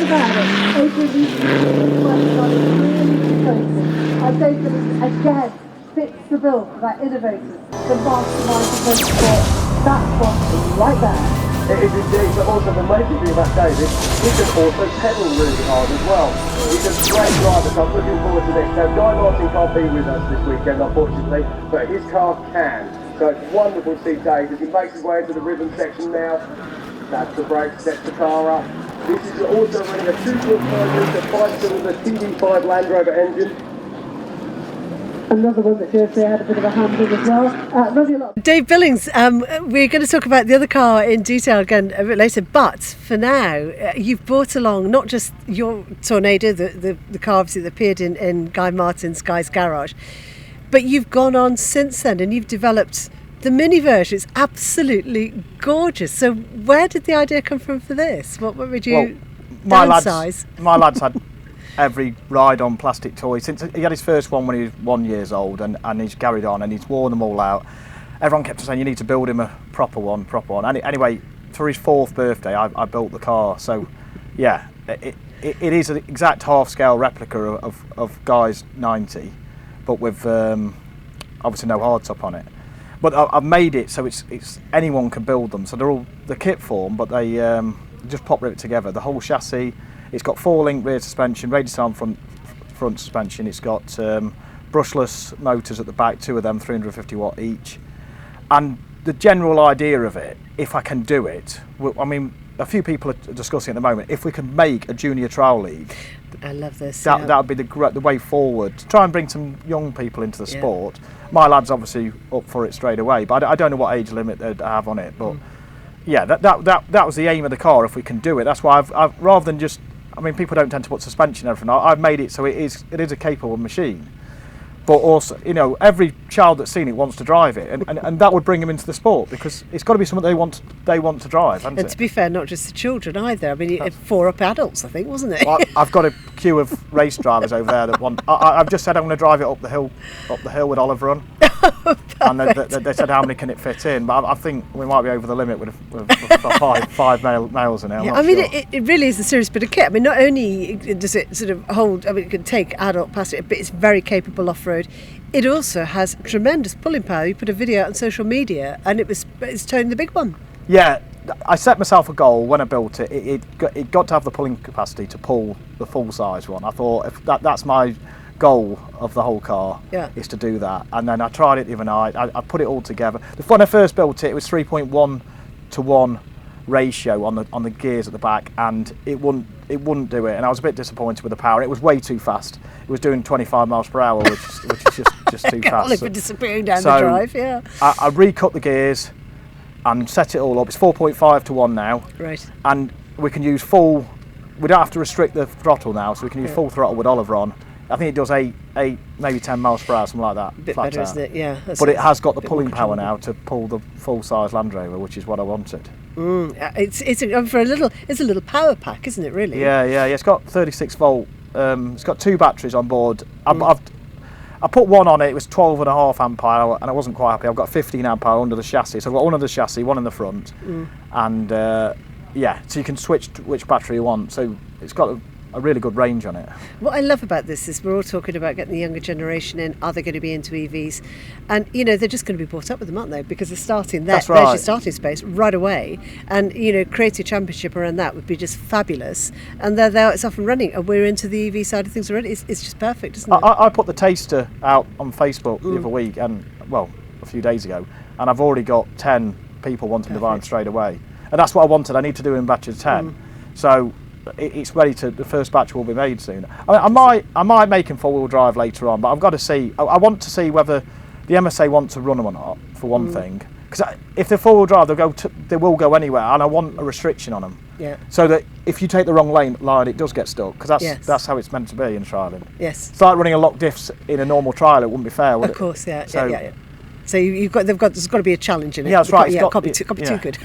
about it. Adrian Newton's working on it really closely. Dave Billings again fits the bill for that innovators, the masterminds of motorsport. That's one right there. It is indeed, but also the amazing thing about David, he can also pedal really hard as well. He's a great driver, so I'm looking forward to this. Now, Guy Martin can't be with us this weekend, unfortunately, but his car can. So it's wonderful to see Dave as he makes his way into the ribbon section now. That's the brake, sets the car up. This is also running a 2.5 litre 5-cylinder TD5 Landrover engine. Another one that Jersey had a bit of a hand in as well. Running a lot. Dave Billings, we're going to talk about the other car in detail again a bit later, but for now, you've brought along not just your Toynado, the car obviously that appeared in Guy Martin's Guy's Garage, but you've gone on since then and you've developed the mini version. It's absolutely gorgeous. So where did the idea come from for this? What would you downsize? My lads had every ride on plastic toys since he had his first one when he was 1 year old, and he's carried on and he's worn them all out. Everyone kept saying you need to build him a proper one. Anyway, for his 4th birthday I built the car. So yeah, it is an exact half scale replica of Guy's 90, but with obviously no hardtop on it. But I've made it so it's anyone can build them. So they're all the kit form, but they just pop rip it together. The whole chassis. It's got 4-link rear suspension, radius arm front suspension. It's got brushless motors at the back, 2 of them, 350 watt each. And the general idea of it, if I can do it, I mean, a few people are discussing at the moment, if we can make a junior trial league. I love this. That would be the way forward. To try and bring some young people into the sport. My lad's obviously up for it straight away, but I don't know what age limit they'd have on it. But yeah, that was the aim of the car. If we can do it, that's why I've rather than just. I mean, people don't tend to put suspension and everything. I've made it so it is a capable machine. But also, you know, every child that's seen it wants to drive it, and that would bring them into the sport because it's got to be something they want to drive, hasn't it? And to be fair, not just the children either. I mean, 4 up adults, I think, wasn't it? Well, I've got a queue of race drivers over there that want. I've just said I'm going to drive it up the hill with Oliver on. And they said how many can it fit in, but I think we might be over the limit with five males in it. Yeah, I mean, sure. it really is a serious bit of kit. I mean, not only does it sort of hold, I mean, it can take adult plastic, but it's very capable off-road. It also has tremendous pulling power. You put a video out on social media and it's towing the big one. Yeah, I set myself a goal when I built it. It got to have the pulling capacity to pull the full-size one. I thought if that's my goal of the whole car, is to do that. And then I tried it the other night. I put it all together. When I first built it, it was 3.1 to 1 ratio on the gears at the back, and it wouldn't do it. And I was a bit disappointed with the power. It was way too fast. It was doing 25 miles per hour, which is just too fast. Only for disappearing down the drive, yeah. I recut the gears and set it all up. It's 4.5 to 1 now. Right. And we can use full. We don't have to restrict the throttle now, so we can use full throttle with Oliver on. I think it does 8, maybe 10 miles per hour, something like that. A bit better, isn't it? Yeah. But it has got the pulling power now to pull the full-size Landrover, which is what I wanted. It's a little power pack, isn't it? Really? Yeah. It's got 36 volt. It's got 2 batteries on board. I put one on it. It was 12.5 amp hour, and I wasn't quite happy. I've got 15 amp hour under the chassis, so I've got one under the chassis, one in the front, and so you can switch to which battery you want. So it's got a really good range on it. What I love about this is we're all talking about getting the younger generation in. Are they going to be into EVs? And you know, they're just going to be brought up with them, aren't they? Because they're starting there. That's right. There's your starting space right away. And you know, create a championship around that would be just fabulous. And they're there, it's off and running, and we're into the EV side of things already. It's just perfect, isn't it? I put the taster out on Facebook the other week, and a few days ago, and I've already got 10 people wanting to buy them straight away. And that's what I wanted. I need to do in batches of 10. So it's ready to. The first batch will be made soon. I might make them 4-wheel drive later on, but I've got to see. I want to see whether the MSA want to run them or not. For one thing, because if they're 4-wheel drive, they will go anywhere, and I want a restriction on them. Yeah. So that if you take the wrong line, it does get stuck, because that's how it's meant to be in trialling. Yes. It's like running a lock diffs in a normal trial. It wouldn't be fair, would it? Of course, yeah. So there's got to be a challenge in it. Yeah, that's right. Can't be too good.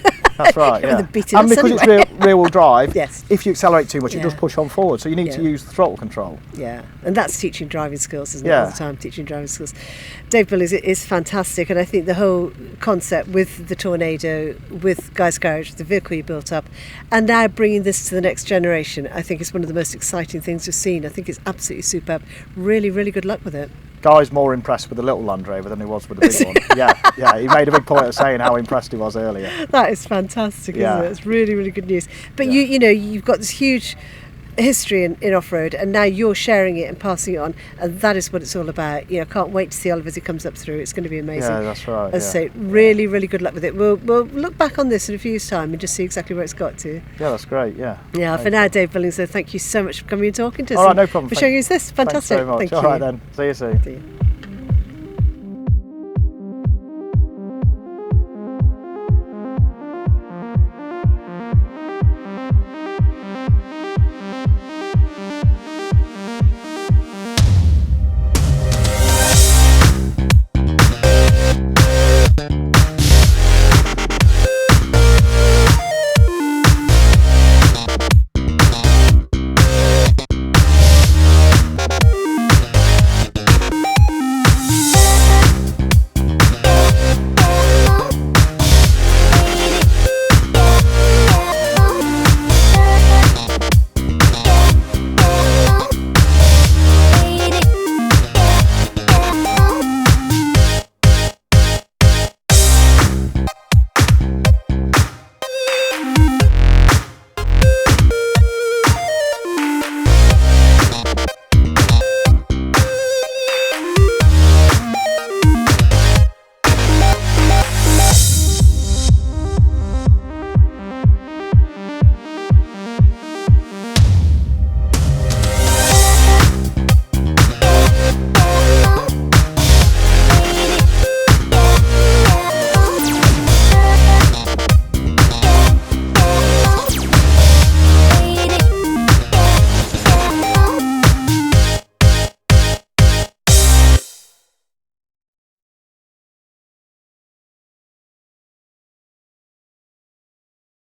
That's right, yeah. They're beating And us because anyway. it's rear-wheel drive, Yes. if you accelerate too much, it Yeah. does push on forward. So you need to Yeah. use the throttle control. Yeah, and that's teaching driving skills, isn't it? Yeah. All the time, teaching driving skills. Dave Billings is fantastic, and I think the whole concept with the Toynado, with Guy's Garage, the vehicle you built up, and now bringing this to the next generation, I think is one of the most exciting things we've seen. I think it's absolutely superb. Really, really good luck with it. Guy's more impressed with the little Landrover than he was with the big one. Yeah. He made a big point of saying how impressed he was earlier. That is fantastic, Yeah. isn't it? It's really, really good news. But Yeah. you know, you've got this huge history in off-road, and now you're sharing it and passing it on, and that is what it's all about. You know, can't wait to see Oliver as he comes up through. It's going to be amazing. Yeah, that's right. As I say, really, really good luck with it. We'll look back on this in a few years' time and just see exactly where it's got to. Yeah, that's great. Yeah. Yeah, for now, Dave Billings, so thank you so much for coming and talking to us. All right, and no problem. For showing us this. Fantastic. Thanks very much. Thank All you. right then. See you soon. See you.